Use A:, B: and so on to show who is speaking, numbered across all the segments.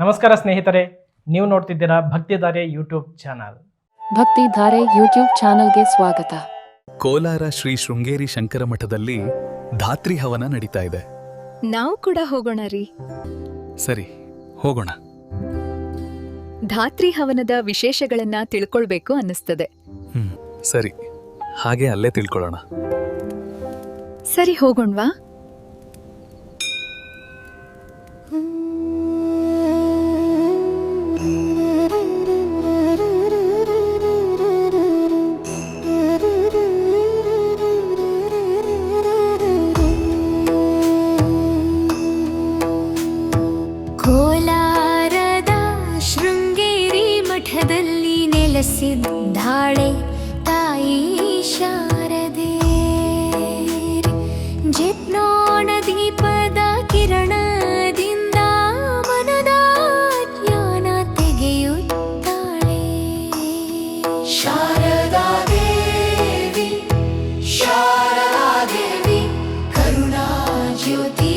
A: ನಮಸ್ಕಾರ ಸ್ನೇಹಿತರೆ, ನೀವು ನೋಡ್ತಿದ್ದೀರಾ Bhaktidhare YouTube channel.
B: Bhaktidhare YouTube ಚಾನಲ್ಗೆ ಸ್ವಾಗತ.
C: ಕೋಲಾರ ಶ್ರೀ ಶೃಂಗೇರಿ ಶಂಕರ ಮಠದಲ್ಲಿ ಧಾತ್ರಿ ಹವನ ನಡೀತಾ ಇದೆ.
D: ನಾವು ಕೂಡ ಹೋಗೋಣ ರೀ.
C: ಸರಿ, ಹೋಗೋಣ.
D: ಧಾತ್ರಿ ಹವನದ ವಿಶೇಷಗಳನ್ನ ತಿಳ್ಕೊಳ್ಬೇಕು ಅನ್ನಿಸ್ತದೆ.
C: ಸರಿ, ಹಾಗೆ ಅಲ್ಲೇ ತಿಳ್ಕೊಳ್ಳೋಣ.
D: ಸರಿ, ಹೋಗೋಣವಾ?
E: ಕೋಲಾರದ ಶೃಂಗೇರಿ ಮಠದಲ್ಲಿ ನೆಲೆಸಿದ್ದಾಳೆ ತಾಯಿ ಶಾರದೆ. ಜಿತ್ನೋಣ ದೀಪದ ಕಿರಣದಿಂದ ಮನದ ಜ್ಞಾನ ತೆಗೆಯುತ್ತಾಳೆ. ಶಾರದಾ ದೇವಿ, ಶಾರದಾ ದೇವಿ, ಕರುಣಾ ಜ್ಯೋತಿ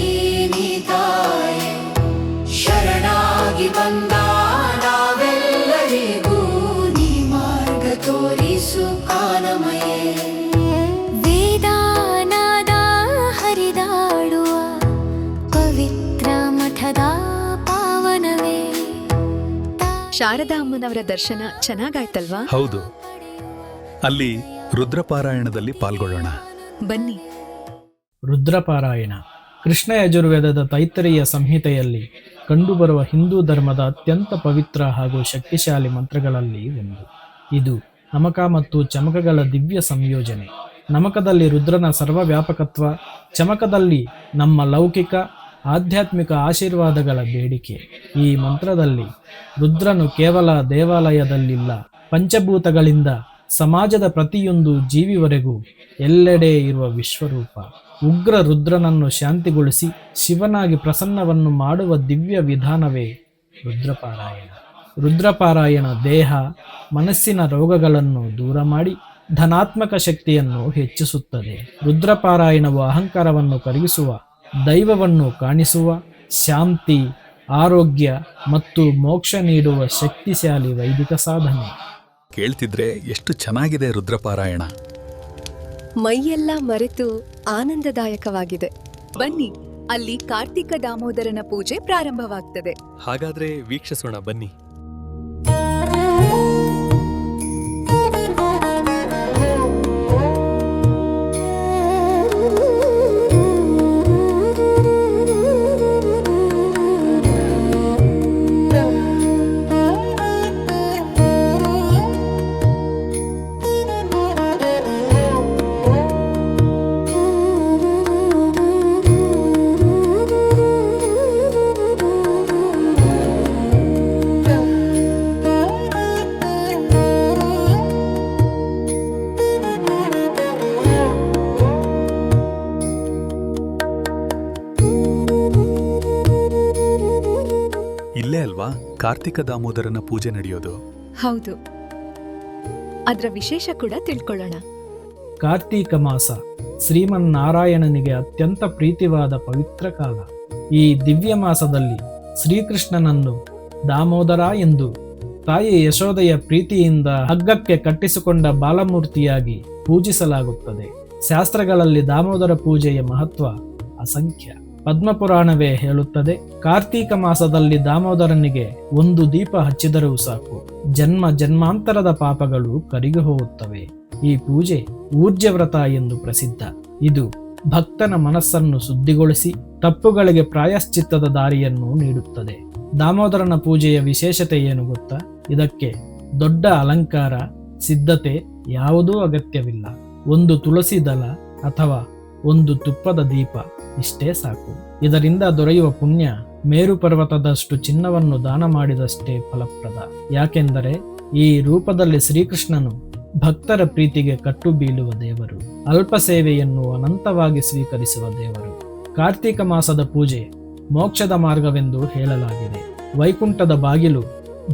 E: ನಿತಾಯೆ, ಶರಣಾಗಿ ಬಂದ ನಾವೆಲ್ಲರಿಗೂ ನೀ ಮಾರ್ಗ ತೋರಿಸು ಕಾನಮಯೇ. ವೇದಾನಾದ ಹರಿದಾಡುವ ಪವಿತ್ರ ಮಠದ ಪಾವನವೇ.
D: ಶಾರದಾ ಅಮ್ಮನವರ ದರ್ಶನ ಚೆನ್ನಾಗಾಯ್ತಲ್ವಾ?
C: ಹೌದು, ಅಲ್ಲಿ ರುದ್ರಪಾರಾಯಣದಲ್ಲಿ ಪಾಲ್ಗೊಳ್ಳೋಣ.
D: ಬನ್ನಿ.
A: ರುದ್ರಪಾರಾಯಣ ಕೃಷ್ಣ ಯಜುರ್ವೇದದ ತೈತ್ತರೀಯ ಸಂಹಿತೆಯಲ್ಲಿ ಕಂಡುಬರುವ ಹಿಂದೂ ಧರ್ಮದ ಅತ್ಯಂತ ಪವಿತ್ರ ಹಾಗೂ ಶಕ್ತಿಶಾಲಿ ಮಂತ್ರಗಳಲ್ಲಿ ಒಂದು. ಇದು ನಮಕ ಮತ್ತು ಚಮಕಗಳ ದಿವ್ಯ ಸಂಯೋಜನೆ. ನಮಕದಲ್ಲಿ ರುದ್ರನ ಸರ್ವವ್ಯಾಪಕತ್ವ, ಚಮಕದಲ್ಲಿ ನಮ್ಮ ಲೌಕಿಕ ಆಧ್ಯಾತ್ಮಿಕ ಆಶೀರ್ವಾದಗಳ ಬೇಡಿಕೆ. ಈ ಮಂತ್ರದಲ್ಲಿ ರುದ್ರನು ಕೇವಲ ದೇವಾಲಯದಲ್ಲಿಲ್ಲ, ಪಂಚಭೂತಗಳಿಂದ ಸಮಾಜದ ಪ್ರತಿಯೊಂದು ಜೀವಿವರೆಗೂ ಎಲ್ಲೆಡೆ ಇರುವ ವಿಶ್ವರೂಪ. ಉಗ್ರ ರುದ್ರನನ್ನು ಶಾಂತಿಗೊಳಿಸಿ ಶಿವನಾಗಿ ಪ್ರಸನ್ನವನ್ನು ಮಾಡುವ ದಿವ್ಯ ವಿಧಾನವೇ ರುದ್ರಪಾರಾಯಣ. ರುದ್ರಪಾರಾಯಣ ದೇಹ ಮನಸ್ಸಿನ ರೋಗಗಳನ್ನು ದೂರ ಮಾಡಿ ಧನಾತ್ಮಕ ಶಕ್ತಿಯನ್ನು ಹೆಚ್ಚಿಸುತ್ತದೆ. ರುದ್ರಪಾರಾಯಣವು ಅಹಂಕಾರವನ್ನು ಕರಗಿಸುವ, ದೈವವನ್ನು ಕಾಣಿಸುವ, ಶಾಂತಿ, ಆರೋಗ್ಯ ಮತ್ತು ಮೋಕ್ಷ ನೀಡುವ ಶಕ್ತಿಶಾಲಿ ವೈದಿಕ ಸಾಧನೆ.
C: ಕೇಳ್ತಿದ್ರೆ ಎಷ್ಟು ಚೆನ್ನಾಗಿದೆ ರುದ್ರಪಾರಾಯಣ.
D: ಮೈಯೆಲ್ಲ ಮರೆತು ಆನಂದದಾಯಕವಾಗಿದೆ. ಬನ್ನಿ, ಅಲ್ಲಿ ಕಾರ್ತಿಕ ದಾಮೋದರನ ಪೂಜೆ ಪ್ರಾರಂಭವಾಗ್ತದೆ.
C: ಹಾಗಾದ್ರೆ ವೀಕ್ಷಿಸೋಣ ಬನ್ನಿ. ಇಲ್ಲೇ ಅಲ್ವಾ ಕಾರ್ತಿಕ ದಾಮೋದರನ ಪೂಜೆ ನಡೆಯೋದು?
D: ಹೌದು, ಅದರ ವಿಶೇಷ ಕೂಡ ತಿಳ್ಕೊಳ್ಳೋಣ.
A: ಕಾರ್ತೀಕ ಮಾಸ ಶ್ರೀಮನ್ನಾರಾಯಣನಿಗೆ ಅತ್ಯಂತ ಪ್ರೀತಿವಾದ ಪವಿತ್ರ ಕಾಲ. ಈ ದಿವ್ಯ ಮಾಸದಲ್ಲಿ ಶ್ರೀಕೃಷ್ಣನನ್ನು ದಾಮೋದರ ಎಂದು ತಾಯಿ ಯಶೋದೆಯ ಪ್ರೀತಿಯಿಂದ ಹಗ್ಗಕ್ಕೆ ಕಟ್ಟಿಸಿಕೊಂಡ ಬಾಲಮೂರ್ತಿಯಾಗಿ ಪೂಜಿಸಲಾಗುತ್ತದೆ. ಶಾಸ್ತ್ರಗಳಲ್ಲಿ ದಾಮೋದರ ಪೂಜೆಯ ಮಹತ್ವ ಅಸಂಖ್ಯ. ಪದ್ಮಪುರಾಣವೇ ಹೇಳುತ್ತದೆ, ಕಾರ್ತೀಕ ಮಾಸದಲ್ಲಿ ದಾಮೋದರನಿಗೆ ಒಂದು ದೀಪ ಹಚ್ಚಿದರೂ ಸಾಕು, ಜನ್ಮ ಜನ್ಮಾಂತರದ ಪಾಪಗಳು ಕರಗಿ ಹೋಗುತ್ತವೆ. ಈ ಪೂಜೆ ಊರ್ಜವ್ರತ ಎಂದು ಪ್ರಸಿದ್ಧ. ಇದು ಭಕ್ತನ ಮನಸ್ಸನ್ನು ಶುದ್ಧಿಗೊಳಿಸಿ ತಪ್ಪುಗಳಿಗೆ ಪ್ರಾಯಶ್ಚಿತ್ತದ ದಾರಿಯನ್ನು ನೀಡುತ್ತದೆ. ದಾಮೋದರನ ಪೂಜೆಯ ವಿಶೇಷತೆ ಏನು ಗೊತ್ತಾ? ಇದಕ್ಕೆ ದೊಡ್ಡ ಅಲಂಕಾರ, ಸಿದ್ಧತೆ ಯಾವುದೂ ಅಗತ್ಯವಿಲ್ಲ. ಒಂದು ತುಳಸಿ ದಳ ಅಥವಾ ಒಂದು ತುಪ್ಪದ ದೀಪ, ಇಷ್ಟೇ ಸಾಕು. ಇದರಿಂದ ದೊರೆಯುವ ಪುಣ್ಯ ಮೇರು ಪರ್ವತದಷ್ಟು ಚಿನ್ನವನ್ನು ದಾನ ಮಾಡಿದಷ್ಟೇ ಫಲಪ್ರದ. ಯಾಕೆಂದರೆ ಈ ರೂಪದಲ್ಲಿ ಶ್ರೀಕೃಷ್ಣನು ಭಕ್ತರ ಪ್ರೀತಿಗೆ ಕಟ್ಟು ಬೀಳುವ ದೇವರು, ಅಲ್ಪ ಸೇವೆಯನ್ನು ಅನಂತವಾಗಿ ಸ್ವೀಕರಿಸುವ ದೇವರು. ಕಾರ್ತೀಕ ಮಾಸದ ಪೂಜೆ ಮೋಕ್ಷದ ಮಾರ್ಗವೆಂದು ಹೇಳಲಾಗಿದೆ. ವೈಕುಂಠದ ಬಾಗಿಲು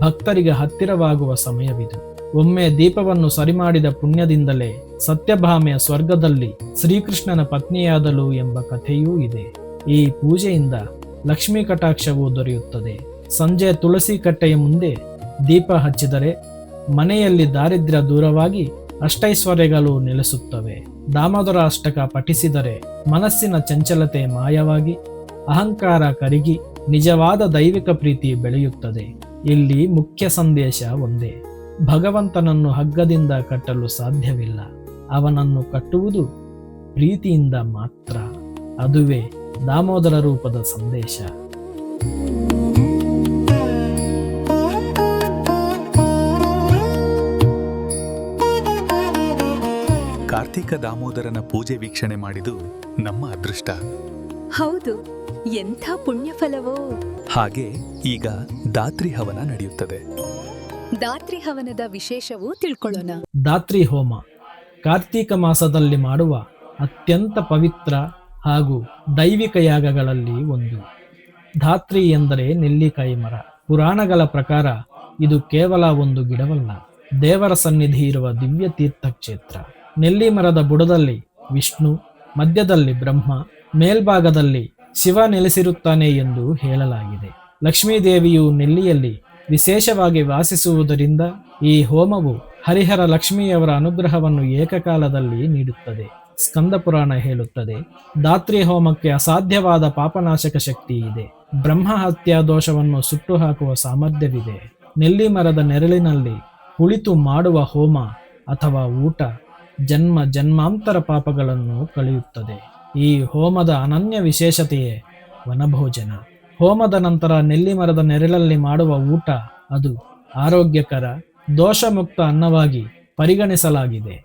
A: ಭಕ್ತರಿಗೆ ಹತ್ತಿರವಾಗುವ ಸಮಯವಿದು. ಒಮ್ಮೆ ದೀಪವನ್ನು ಸರಿಮಾಡಿದ ಪುಣ್ಯದಿಂದಲೇ ಸತ್ಯಭಾಮೆಯ ಸ್ವರ್ಗದಲ್ಲಿ ಶ್ರೀಕೃಷ್ಣನ ಪತ್ನಿಯಾದಳು ಎಂಬ ಕಥೆಯೂ ಇದೆ. ಈ ಪೂಜೆಯಿಂದ ಲಕ್ಷ್ಮೀ ಕಟಾಕ್ಷವು ದೊರೆಯುತ್ತದೆ. ಸಂಜೆ ತುಳಸಿ ಕಟ್ಟೆಯ ಮುಂದೆ ದೀಪ ಹಚ್ಚಿದರೆ ಮನೆಯಲ್ಲಿ ದಾರಿದ್ರ್ಯ ದೂರವಾಗಿ ಅಷ್ಟೈಶ್ವರ್ಯಗಳು ನೆಲೆಸುತ್ತವೆ. ದಾಮೋದರ ಅಷ್ಟಕ ಪಠಿಸಿದರೆ ಮನಸ್ಸಿನ ಚಂಚಲತೆ ಮಾಯವಾಗಿ ಅಹಂಕಾರ ಕರಗಿ ನಿಜವಾದ ದೈವಿಕ ಪ್ರೀತಿ ಬೆಳೆಯುತ್ತದೆ. ಇಲ್ಲಿ ಮುಖ್ಯ ಸಂದೇಶ ಒಂದೇ: ಭಗವಂತನನ್ನು ಹಗ್ಗದಿಂದ ಕಟ್ಟಲು ಸಾಧ್ಯವಿಲ್ಲ, ಅವನನ್ನು ಕಟ್ಟುವುದು ಪ್ರೀತಿಯಿಂದ ಮಾತ್ರ. ಅದುವೇ ದಾಮೋದರ ರೂಪದ ಸಂದೇಶ.
C: ಕಾರ್ತಿಕ ದಾಮೋದರನ ಪೂಜೆ ವೀಕ್ಷಣೆ ಮಾಡಿದು ನಮ್ಮ ಅದೃಷ್ಟ.
D: ಹೌದು, ಎಂಥ ಪುಣ್ಯಫಲವೋ.
C: ಹಾಗೆ ಈಗ ದಾತ್ರಿ ಹವನ ನಡೆಯುತ್ತದೆ.
D: ದಾತ್ರಿ ಹವನದ ವಿಶೇಷವೂ ತಿಳ್ಕೊಳ್ಳೋಣ.
A: ದಾತ್ರಿ ಹೋಮ ಕಾರ್ತೀಕ ಮಾಸದಲ್ಲಿ ಮಾಡುವ ಅತ್ಯಂತ ಪವಿತ್ರ ಹಾಗೂ ದೈವಿಕ ಯಾಗಗಳಲ್ಲಿ ಒಂದು. ಧಾತ್ರಿ ಎಂದರೆ ನೆಲ್ಲಿಕಾಯಿ ಮರ. ಪುರಾಣಗಳ ಪ್ರಕಾರ ಇದು ಕೇವಲ ಒಂದು ಗಿಡವಲ್ಲ, ದೇವರ ಸನ್ನಿಧಿ ಇರುವ ದಿವ್ಯ ತೀರ್ಥಕ್ಷೇತ್ರ. ನೆಲ್ಲಿ ಮರದ ಬುಡದಲ್ಲಿ ವಿಷ್ಣು, ಮಧ್ಯದಲ್ಲಿ ಬ್ರಹ್ಮ, ಮೇಲ್ಭಾಗದಲ್ಲಿ ಶಿವ ನೆಲೆಸಿರುತ್ತಾನೆ ಎಂದು ಹೇಳಲಾಗಿದೆ. ಲಕ್ಷ್ಮೀದೇವಿಯು ನೆಲ್ಲಿಯಲ್ಲಿ ವಿಶೇಷವಾಗಿ ವಾಸಿಸುವುದರಿಂದ ಈ ಹೋಮವು ಹರಿಹರ ಲಕ್ಷ್ಮಿಯವರ ಅನುಗ್ರಹವನ್ನು ಏಕಕಾಲದಲ್ಲಿ ನೀಡುತ್ತದೆ. ಸ್ಕಂದ ಪುರಾಣ ಹೇಳುತ್ತದೆ, ದಾತ್ರಿ ಹೋಮಕ್ಕೆ ಅಸಾಧ್ಯವಾದ ಪಾಪನಾಶಕ ಶಕ್ತಿ ಇದೆ. ಬ್ರಹ್ಮ ಹತ್ಯಾ ದೋಷವನ್ನು ಸುಟ್ಟು ಹಾಕುವ ಸಾಮರ್ಥ್ಯವಿದೆ. ನೆಲ್ಲಿ ಮರದ ನೆರಳಿನಲ್ಲಿ ಕುಳಿತು ಮಾಡುವ ಹೋಮ ಅಥವಾ ಊಟ ಜನ್ಮ ಜನ್ಮಾಂತರ ಪಾಪಗಳನ್ನು ಕಳೆಯುತ್ತದೆ. ಈ ಹೋಮದ ಅನನ್ಯ ವಿಶೇಷತೆಯೇ ವನಭೋಜನ. ಹೋಮದ ನಂತರ ನೆಲ್ಲಿ ಮರದ ನೆರಳಲ್ಲಿ ಮಾಡುವ ಊಟ ಅದು ಆರೋಗ್ಯಕರ, ದೋಷಮುಕ್ತ ಅನ್ನವಾಗಿ ಪರಿಗಣಿಸಲಾಗಿದೆ.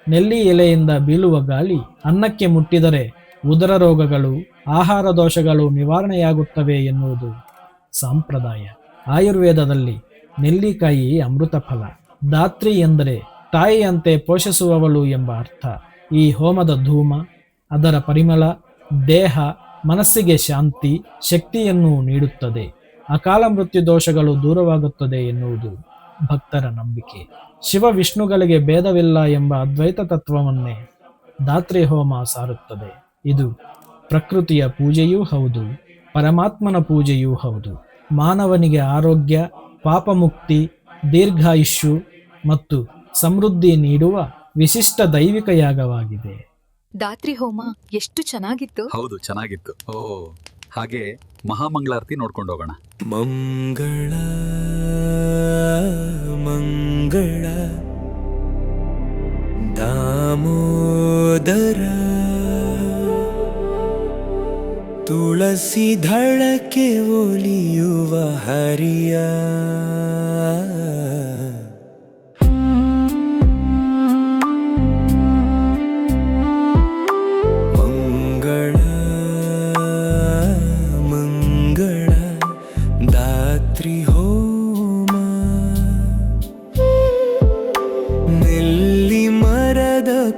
A: ನೆಲ್ಲಿ ಎಲೆಯಿಂದ ಬೀಳುವ ಗಾಳಿ ಅನ್ನಕ್ಕೆ ಮುಟ್ಟಿದರೆ ಉದರ ರೋಗಗಳು, ಆಹಾರ ದೋಷಗಳು ನಿವಾರಣೆಯಾಗುತ್ತವೆ ಎನ್ನುವುದು ಸಂಪ್ರದಾಯ. ಆಯುರ್ವೇದದಲ್ಲಿ ನೆಲ್ಲಿಕಾಯಿ ಅಮೃತ ಫಲ. ದಾತ್ರಿ ಎಂದರೆ ತಾಯಿಯಂತೆ ಪೋಷಿಸುವವಳು ಎಂಬ ಅರ್ಥ. ಈ ಹೋಮದ ಧೂಮ, ಅದರ ಪರಿಮಳ ದೇಹ ಮನಸ್ಸಿಗೆ ಶಾಂತಿ, ಶಕ್ತಿಯನ್ನು ನೀಡುತ್ತದೆ. ಅಕಾಲ ಮೃತ್ಯು ದೋಷಗಳು ದೂರವಾಗುತ್ತದೆ ಎನ್ನುವುದು ಭಕ್ತರ ನಂಬಿಕೆ. ಶಿವ ವಿಷ್ಣುಗಳಿಗೆ ಭೇದವಿಲ್ಲ ಎಂಬ ಅದ್ವೈತ ತತ್ವವನ್ನೇ ದಾತ್ರಿ ಹೋಮ ಸಾರುತ್ತದೆ. ಇದು ಪ್ರಕೃತಿಯ ಪೂಜೆಯೂ ಹೌದು, ಪರಮಾತ್ಮನ ಪೂಜೆಯೂ ಹೌದು. ಮಾನವನಿಗೆ ಆರೋಗ್ಯ, ಪಾಪಮುಕ್ತಿ, ದೀರ್ಘಾಯುಷ್ಯು ಮತ್ತು ಸಮೃದ್ಧಿ ನೀಡುವ ವಿಶಿಷ್ಟ ದೈವಿಕ ಯಾಗವಾಗಿದೆ.
D: ದಾತ್ರಿ ಹೋಮ ಎಷ್ಟು ಚೆನ್ನಾಗಿತ್ತು.
C: ಹೌದು, ಚೆನ್ನಾಗಿತ್ತು. ಹಾಗೆ ಮಹಾಮಂಗಳಾರತಿ ನೋಡ್ಕೊಂಡು ಹೋಗೋಣ.
F: ಮಂಗಳ ಮಂಗಳ ದಾಮೋದರ ತುಳಸಿ ದಳಕ್ಕೆ ಒಲಿಯುವ ಹರಿಯ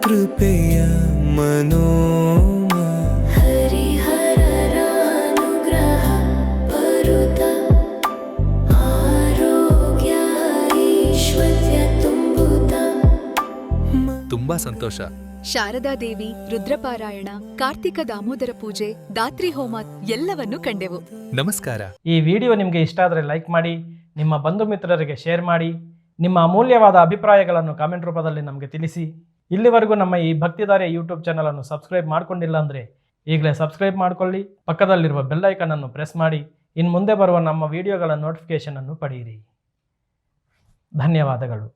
F: ಕೃಪೆಯ ಮನೋಮ
E: ಹರಿಹರರ ಅನುಗ್ರಹ ಬರುತ್ತ ಆರೋಗ್ಯ ಐಶ್ವರ್ಯ ತುಂಬುತ್ತ.
C: ತುಂಬಾ ಸಂತೋಷ.
D: ಶಾರದಾ ದೇವಿ, ರುದ್ರಪಾರಾಯಣ, ಕಾರ್ತಿಕ ದಾಮೋದರ ಪೂಜೆ, ದಾತ್ರಿ ಹೋಮ ಎಲ್ಲವನ್ನೂ ಕಂಡೆವು.
C: ನಮಸ್ಕಾರ.
A: ಈ ವಿಡಿಯೋ ನಿಮಗೆ ಇಷ್ಟ ಆದರೆ ಲೈಕ್ ಮಾಡಿ, ನಿಮ್ಮ ಬಂಧು ಮಿತ್ರರಿಗೆ ಶೇರ್ ಮಾಡಿ, ನಿಮ್ಮ ಅಮೂಲ್ಯವಾದ ಅಭಿಪ್ರಾಯಗಳನ್ನು ಕಾಮೆಂಟ್ ರೂಪದಲ್ಲಿ ನಮಗೆ ತಿಳಿಸಿ. ಇಲ್ಲಿವರೆಗೂ ನಮ್ಮ ಈ ಭಕ್ತಿಧಾರೆ ಯೂಟ್ಯೂಬ್ ಚಾನಲನ್ನು ಸಬ್ಸ್ಕ್ರೈಬ್ ಮಾಡ್ಕೊಂಡಿಲ್ಲ ಅಂದರೆ ಈಗಲೇ ಸಬ್ಸ್ಕ್ರೈಬ್ ಮಾಡ್ಕೊಳ್ಳಿ. ಪಕ್ಕದಲ್ಲಿರುವ ಬೆಲ್ ಐಕಾನ್ ಅನ್ನು ಪ್ರೆಸ್ ಮಾಡಿ. ಇನ್ನು ಮುಂದೆ ಬರುವ ನಮ್ಮ ವಿಡಿಯೋಗಳ ನೋಟಿಫಿಕೇಶನ್ ಅನ್ನು ಪಡೆಯಿರಿ. ಧನ್ಯವಾದಗಳು.